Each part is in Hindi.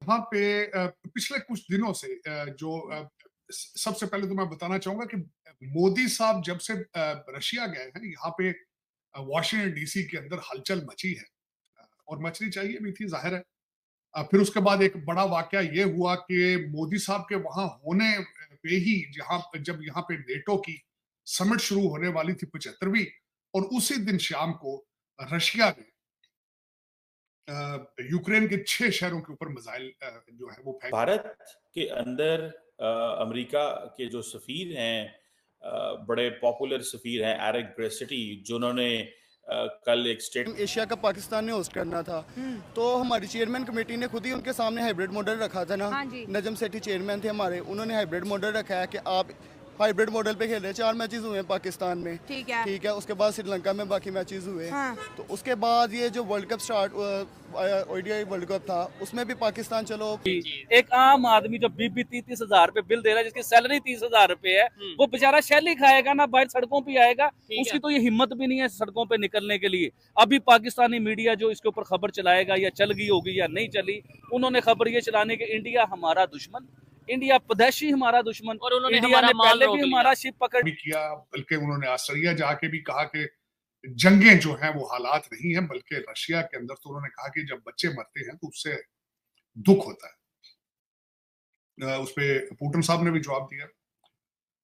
यहाँ पे पिछले कुछ दिनों से सबसे पहले तो मैं बताना चाहूंगा कि मोदी साहब जब से रशिया गए हैं, यहाँ पे वॉशिंगटन डीसी के अंदर हलचल मची है। और मचनी चाहिए भी थी, जाहिर है। फिर उसके बाद एक बड़ा वाकया ये हुआ कि मोदी साहब के वहां होने पे ही, जहां जब यहाँ पे नेटो की समिट शुरू होने वाली थी 75वीं, और उसी दिन शाम को रशिया ने यूक्रेन के 6 शहरों के ऊपर मिसाइल जो है वो फेंक। भारत के अंदर अमेरिका के जो सफ़ीर हैं, बड़े पॉपुलर सफ़ीर हैं एरिक ग्रेसिटी, जिन्होंने कल एक एशिया कप पाकिस्तान ने होस्ट करना था, तो हमारी चेयरमैन कमेटी ने खुद ही उनके सामने हाइब्रिड मॉडल रखा था ना। हाँ जी। नजम सेठी चेयरमैन थे हमारे, उन्होंने हाइब्रिड मॉडल रखा है कि आप हाइब्रिड मॉडल पे खेल रहे हैं। 4 मैचेस हुए हैं पाकिस्तान में, ठीक है। ठीक है। उसके बाद श्रीलंका में बाकी मैचेस हुए। हाँ। तो उसके बाद ये जो world cup start ODI world cup था, उसमें भी पाकिस्तान चलो। एक आम आदमी जो 20-30 हजार रुपए बिल दे रहा है, जिसकी सैलरी 30 हजार रुपए है, वो बेचारा शैल ही खाएगा ना, बाहर सड़कों पे आएगा। उसकी तो ये हिम्मत भी नहीं है सड़कों पे निकलने के लिए। अभी पाकिस्तानी मीडिया जो इसके ऊपर खबर चलाएगा, या चल गई होगी या नहीं चली, उन्होंने खबर ये चलाने के इंडिया हमारा दुश्मन, इंडिया पदेशी हमारा दुश्मन, और उन्होंने इंडिया ने पहले भी हमारा शिप पकड़ किया। बल्कि उन्होंने ऑस्ट्रेलिया जाके भी कहा कि जंगें जो हैं वो हालात नहीं है, बल्कि रशिया के अंदर तो उन्होंने कहा कि जब बच्चे मरते हैं तो उससे दुख होता है। उस पे पुतिन साहब ने भी जवाब दिया।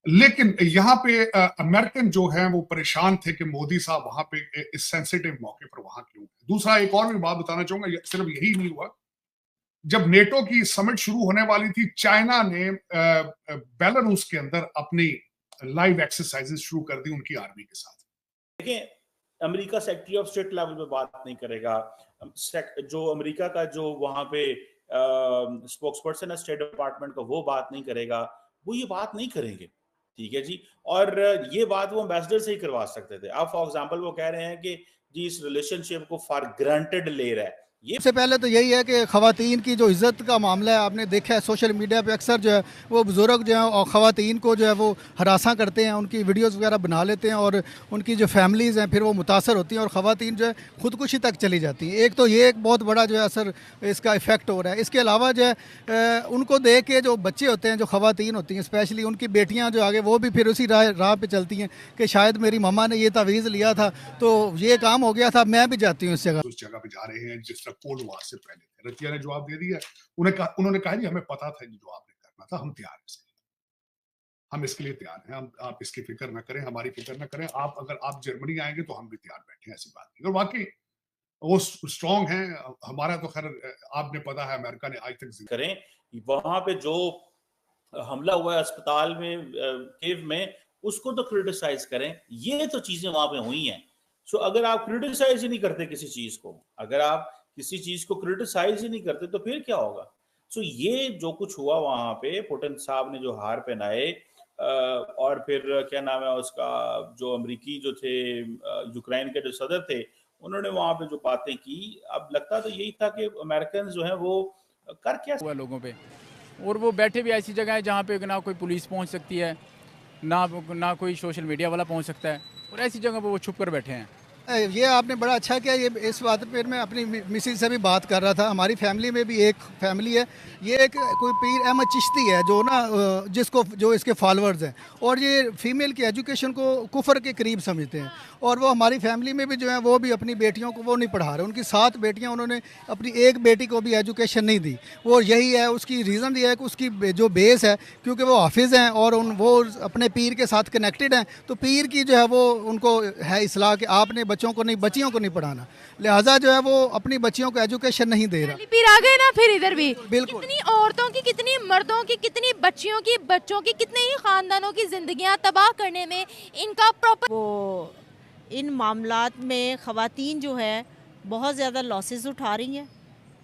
लेकिन यहाँ पे अमेरिकन जो हैं वो परेशान थे कि मोदी साहब वहां पे इस सेंसिटिव मौके पर वहां क्यों। दूसरा एक और भी बात बताना चाहूंगा, सिर्फ यही नहीं हुआ। जब नेटो की समिट शुरू होने वाली थी, चाइना ने बेलारूस के अंदर अपनी लाइव एक्सरसाइजेस शुरू कर दी उनकी आर्मी के साथ। देखिए, America secretary of state level पे बात नहीं करेगा। जो अमेरिका का जो वहां पे स्पोक्स पर्सन है स्टेट डिपार्टमेंट का, वो बात नहीं करेगा। वो ये बात नहीं करेंगे, ठीक है जी। और ये बात वो एम्बेसडर से ही करवा सकते थे। अब फॉर एग्जांपल वो कह रहे हैं कि जी इस रिलेशनशिप को फॉर ग्रांटेड ले रहा है। सबसे पहले तो यही है कि ख़वातीन की जो इज़्ज़त का मामला है, आपने देखा है सोशल मीडिया पे अक्सर जो है वो बुज़ुर्ग जो है और ख़वातीन को जो है वो हरासा करते हैं, उनकी वीडियोस वगैरह बना लेते हैं, और उनकी जो फैमिलीज़ हैं फिर वो मुतासर होती हैं, और ख़वातीन जो है ख़ुदकुशी तक चली जाती हैं। एक तो ये एक बहुत बड़ा जो है असर इसका इफ़ेक्ट हो रहा है। इसके अलावा जो है उनको देख के जो बच्चे होते हैं, जो ख़वातीन होती हैं, स्पेशली उनकी बेटियाँ जो आगे, वो भी फिर उसी राह पर चलती हैं कि शायद मेरी मम्मा ने ये तावीज़ लिया था तो ये काम हो गया था, मैं भी जाती हूँ उस जगह पे जा रहे हैं जिस तरह कोल्ड वार से पहले थे। रतिया ने जवाब दे दिया। उन्होंने कहा जी हमें पता था जो आपने करना था, हम तैयार हैं, हम इसके लिए तैयार हैं, हम आप इसकी फिक्र ना करें, हमारी फिक्र ना करें। अगर आप जर्मनी आएंगे तो हम भी तैयार बैठे हैं, ऐसी बात नहीं। और वाकई वो स्ट्रांग हैं। हमारा तो खैर आपने पता है अमेरिका ने आज तक करें। वहां पे जो हमला हुआ है अस्पताल में कीव में, उसको तो क्रिटिसाइज करें। ये तो चीजें वहां पे हुई हैं। सो अगर आप क्रिटिसाइज ही नहीं करते किसी चीज को, अगर आप किसी चीज को क्रिटिसाइज ही नहीं करते, तो फिर क्या होगा। सो ये जो कुछ हुआ वहां पे, पुतिन साहब ने जो हार पहनाए, और फिर क्या नाम है उसका, जो अमरीकी जो थे यूक्रेन के जो सदर थे, उन्होंने वहां पे जो बातें की, अब लगता तो यही था कि अमेरिकन जो है वो कर क्या हुआ लोगों पे, और वो बैठे भी ऐसी जगह है जहाँ पे ना कोई पुलिस पहुँच सकती है, ना कोई सोशल मीडिया वाला पहुँच सकता है, और ऐसी जगह पे वो छुप कर बैठे हैं। ये आपने बड़ा अच्छा किया। ये इस बात पर मैं अपनी मिसेज से भी बात कर रहा था। हमारी फैमिली में भी एक फैमिली है, ये एक कोई पीर अहमद चिश्ती है जो ना जो इसके फॉलोअर्स हैं, और ये फीमेल की एजुकेशन को कुफर के करीब समझते हैं। और वो हमारी फैमिली में भी जो है वो भी अपनी बेटियों को वो नहीं पढ़ा रहे। उनकी 7 बेटियां, उन्होंने अपनी एक बेटी को भी एजुकेशन नहीं दी। वो यही है, उसकी रीज़न ये है कि उसकी जो बेस है, क्योंकि वो हाफिज़ हैं और वो अपने पीर के साथ कनेक्टेड हैं, तो पीर की जो है वो उनको है इसलाह कि आपने बच्चों को नहीं, बच्चियों को नहीं पढ़ाना। लिहाजा जो है वो अपनी बच्चियों को एजुकेशन नहीं दे रहा। फिर आ गए ना, फिर इधर भी बिल्कुल, कितनी औरतों की, कितनी मर्दों की, कितनी बच्चियों की, बच्चों की, कितने ही खानदानों की जिंदगियां तबाह करने में इनका प्रॉपर। वो इन मामलात में ख़वातीन जो है बहुत ज़्यादा लॉसेस उठा रही हैं,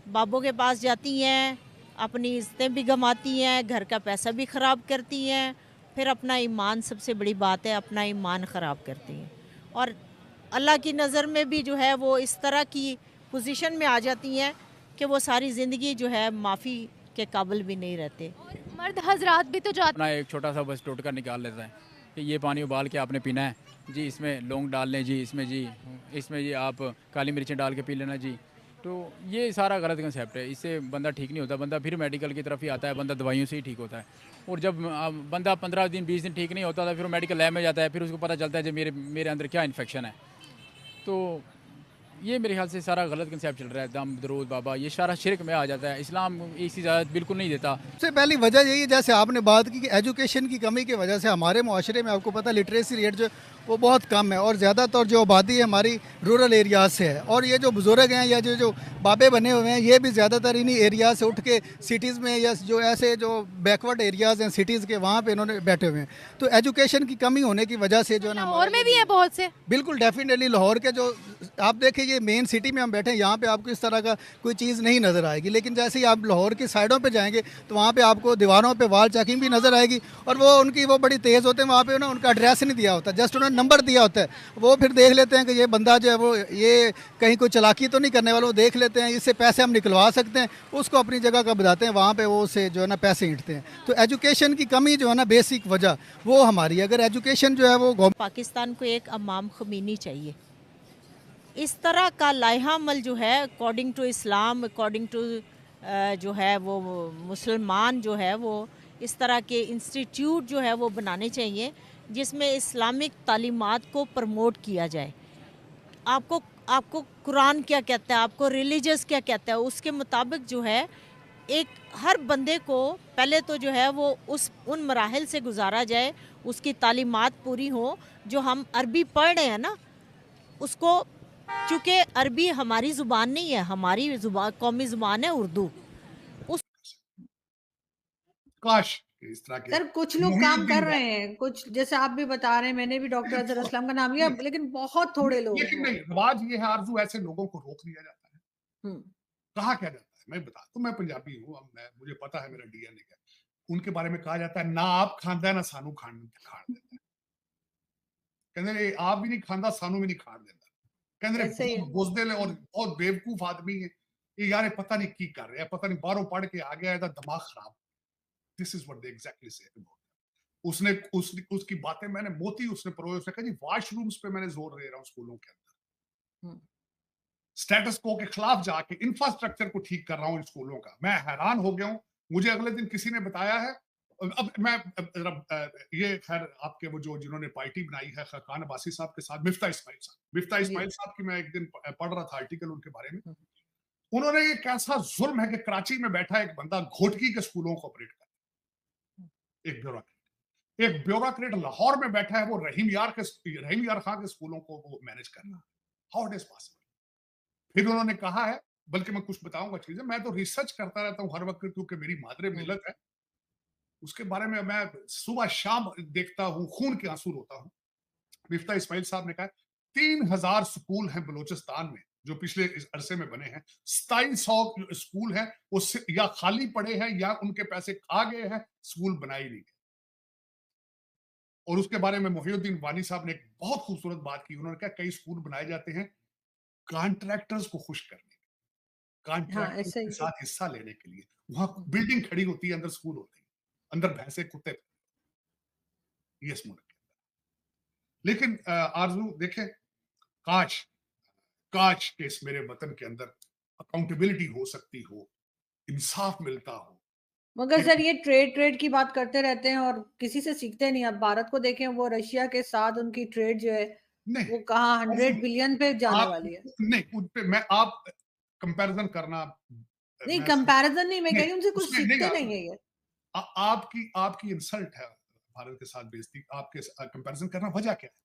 बाबों के पास जाती हैं, अपनी इज्जतें भी गंवाती हैं, घर का पैसा भी ख़राब करती हैं, फिर अपना ईमान, सबसे बड़ी बात है, अपना ईमान ख़राब करती हैं, और अल्लाह की नज़र में भी जो है वो इस तरह की पोजीशन में आ जाती हैं कि वो सारी ज़िंदगी जो है माफ़ी के काबिल भी नहीं रहते। और मर्द हजरात भी तो जाते अपना एक छोटा सा बस टोटका निकाल लेता है कि ये पानी उबाल के आपने पीना है जी, इसमें लौंग डाल लें जी, इसमें जी आप काली मिर्चें डाल के पी लेना जी, तो ये सारा गलत कंसेप्ट है, इससे बंदा ठीक नहीं होता, बंदा फिर मेडिकल की तरफ ही आता है, बंदा दवाइयों से ही ठीक होता है। और जब बंदा 15 दिन 20 दिन ठीक नहीं होता था, फिर वो मेडिकल लैब में जाता है, फिर उसको पता चलता है कि मेरे अंदर क्या इन्फेक्शन है। तो ये मेरे ख्याल से सारा गलत कंसेप्ट चल रहा है, दम दरूद बाबा, ये सारा शिरक में आ जाता है। इस्लाम इसी इजाज़त बिल्कुल नहीं देता। सबसे पहली वजह यही है, जैसे आपने बात की कि एजुकेशन की कमी की वजह से हमारे मुआशरे में आपको पता लिटरेसी रेट जो वो बहुत कम है, और ज़्यादातर जो आबादी है हमारी रूरल एरियाज से है। और ये जो बुज़ुर्ग हैं या जो बाबे बने हुए हैं, ये भी ज़्यादातर इन्हीं एरियाज से उठ के सिटीज़ में या जो ऐसे जो बैकवर्ड एरियाज़ हैं सिटीज़ के, वहाँ पे इन्होंने बैठे हुए हैं। तो एजुकेशन की कमी होने की वजह से जो है ना, लाहौर में भी है बहुत से। बिल्कुल डेफिनेटली लाहौर के जो आप देखें, ये मेन सिटी में हम बैठे हैं, यहाँ पे आपको इस तरह का कोई चीज़ नहीं नज़र आएगी। लेकिन जैसे ही आप लाहौर की साइडों पे जाएंगे तो वहाँ पे आपको दीवारों पे वाल चेकिंग भी नज़र आएगी, और वो उनकी वो बड़ी तेज़ होते हैं, वहाँ पे ना उनका एड्रेस नहीं दिया होता, जस्ट उन्होंने नंबर दिया होता है। वो फिर देख लेते हैं कि ये बंदा जो है वो ये कहीं कोई चालाकी तो नहीं करने वाला, वो देख लेते हैं इससे पैसे हम निकलवा सकते हैं, उसको अपनी जगह का बताते हैं, वहाँ पर वो उससे जो है ना पैसे ईंटते हैं। तो एजुकेशन की कमी जो है ना, बेसिक वजह वो हमारी है। अगर एजुकेशन जो है वो पाकिस्तान को एक इमाम ख़मीनी चाहिए। इस तरह का लाइहा अमल जो है according to Islam, according to जो है वो मुसलमान जो है वो इस तरह के इंस्टीट्यूट जो है वो बनाने चाहिए जिसमें इस्लामिक तालीमात को प्रमोट किया जाए। आपको आपको कुरान क्या कहता है, आपको रिलीजियस क्या कहता है, उसके मुताबिक जो है एक हर बंदे को पहले तो जो है वो उन मराहिल से गुजारा जाए, उसकी तालीमात पूरी हो। जो हम अरबी पढ़ रहे हैं ना, उसको, चूँकि अरबी हमारी ज़ुबान नहीं है, हमारी ज़ुबान कौमी ज़ुबान है उर्दू। उस काश इस तरह के सर कुछ लोग काम कर रहे हैं, कुछ जैसे आप भी बता रहे हैं, मैंने भी डॉक्टर अजहर असलम का नाम लिया, लेकिन बहुत थोड़े लोग लेकिन हैं। नहीं, रिवाज ये है आरजू, ऐसे लोगों को रोक दिया जाता है। हुँ। कहा क्या जाता है, मैं बता तो, मैं पंजाबी हूँ, अब मुझे पता है मेरा डीएनए क्या है। उनके बारे में कहा जाता है ना आप खांदा है ना सानू खान देता है। कहते आप भी नहीं खांदा, सानू भी नहीं खान देता। कहते ऐसे ही बहुत बुजदिल और बहुत बेवकूफ आदमी है ये यार, पता नहीं की कर रहे हैं, पता नहीं बाहरों पढ़ के आ गया है, दिमाग खराब। This is what they exactly से उसकी बातें मैंने मोती उसने परोए, उसने कहा जी वॉशरूम्स पे मैंने जोर दे रहा हूँ स्कूलों के अंदर, स्टेटस को के खिलाफ जाके इंफ्रास्ट्रक्चर को ठीक कर रहा हूँ स्कूलों का। मैं हैरान हो गया हूँ। मुझे अगले दिन किसी ने बताया है, अब मैं ये खैर आपके वो जो जिन्होंने पार्टी बनाई है खान अब्बासी साहब के साथ, मिफ्ता इस्माइल साहब की मैं एक दिन पढ़ रहा था आर्टिकल उनके बारे में। उन्होंने ये कैसा जुल्म है कि कराची में बैठा एक बंदा घोटकी के स्कूलों को ऑपरेट करता है, एक ब्यूरोक्रेट लाहौर में बैठा है, वो रहीम यार खान के स्कूलों को वो मैनेज करना। How it is possible? फिर उन्होंने कहा है, बल्कि मैं कुछ बताऊंगा चीजें, मैं तो रिसर्च करता रहता हूँ हर वक्त क्योंकि मेरी मादरे मिलत है, उसके बारे में मैं सुबह शाम देखता हूँ, खून के आंसू रोता हूँ। मिफ्ता इस्माइल साहब ने कहा 3000 स्कूल हैं बलूचिस्तान में जो पिछले इस अरसे में बने हैं, 2700 स्कूल हैं वो या खाली पड़े हैं या उनके पैसे खा गए हैं, स्कूल बनाए नहीं गए। और उसके बारे में मोहिउद्दीन वानी साहब ने एक बहुत खूबसूरत बात की, उन्होंने कहा कई स्कूल बनाए जाते हैं कॉन्ट्रैक्टर्स को खुश करने, कॉन्ट्रैक्टर्स के साथ हिस्सा लेने के लिए। वहां बिल्डिंग खड़ी होती है, अंदर स्कूल होते हैं, अंदर भैंसे कुत्ते, ये इस मुल्क के अंदर। लेकिन आरजू देखें, काश काश के इस मेरे वतन के अंदर अकाउंटेबिलिटी हो सकती हो, इंसाफ मिलता हो। मगर सर ये ट्रेड की बात करते रहते हैं और किसी से सीखते नहीं। अब भारत को देखें, वो रशिया के साथ उनकी ट्रेड जो है वो कहाँ 100 बिलियन पे जाने वाली है। नहीं, उन पे मैं आप कंपैरिजन करना, नहीं कंपैरिजन नहीं, मैं कह रही हूँ उनसे कुछ सीखते नहीं है ये। आपकी इंसल्ट है भारत के साथ, बेइज्जती, आपके कंपैरिजन करना वजह क्या है?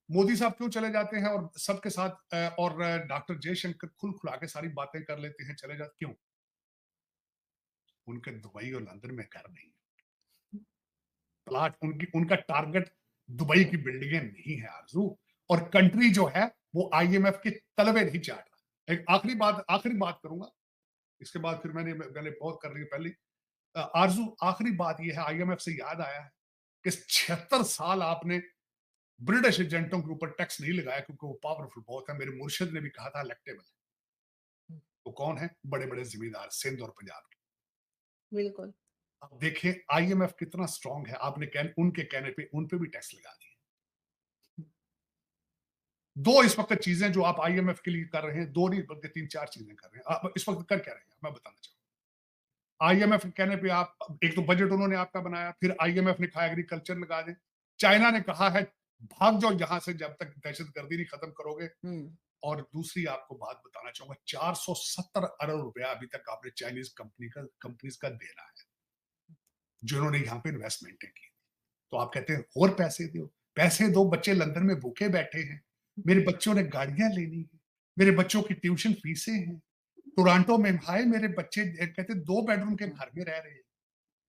मोदी साहब क्यों चले जाते हैं और सबके साथ, और डॉक्टर जयशंकर खुल खुला के सारी बातें कर लेते हैं, चले जाते क्यों? उनके दुबई और लंदन में घर नहीं, प्लाट उनका टारगेट दुबई की बिल्डिंगें नहीं है आरजू, और कंट्री जो है वो आईएमएफ के तलबे नहीं चाट रहा। एक आखिरी बात करूंगा, इसके बाद फिर मैंने बहुत कर रही पहले। आरजू आखिरी बात ये है, आईएमएफ से याद आया है कि 76 साल आपने ब्रिटिश एजेंटों के ऊपर टैक्स नहीं लगाया क्योंकि वो पावरफुल बहुत है। मेरे मुर्शिद ने भी कहा था इलेक्टेबल। वो कौन है? बड़े बड़े जिम्मेदार सिंध और पंजाब के। बिल्कुल। अब देखें आईएमएफ कितना स्ट्रांग है, आपने उनके कहने पे उन पे भी टैक्स लगा दिए। दो इस वक्त चीजें जो आप आईएमएफ के लिए कर रहे हैं, दो नहीं बल्कि 3-4 चीजें कर रहे हैं। आप इस वक्त कर क्या रहे हैं मैं बताना चाहूंगा। आईएमएफ कहने पे आप एक तो बजट उन्होंने आपका बनाया, फिर आईएमएफ ने कहा एग्रीकल्चर लगा दें, चाइना ने कहा है भाग जाओ यहां से जब तक दहशतगर्दी नहीं खत्म करोगे। और दूसरी आपको बात बताना चाहूंगा, 470 अरब रुपया अभी तक आपने चाइनीज कंपनीज का देना है जिन्होंने यहाँ पे इन्वेस्टमेंट की। तो आप कहते हैं और पैसे दो, बच्चे लंदन में भूखे बैठे हैं, मेरे बच्चों ने गाड़ियां लेनी है, मेरे बच्चों की ट्यूशन फीसें हैं, टोरंटो में हाय मेरे बच्चे कहते 2 बेडरूम के घर में रह रहे हैं,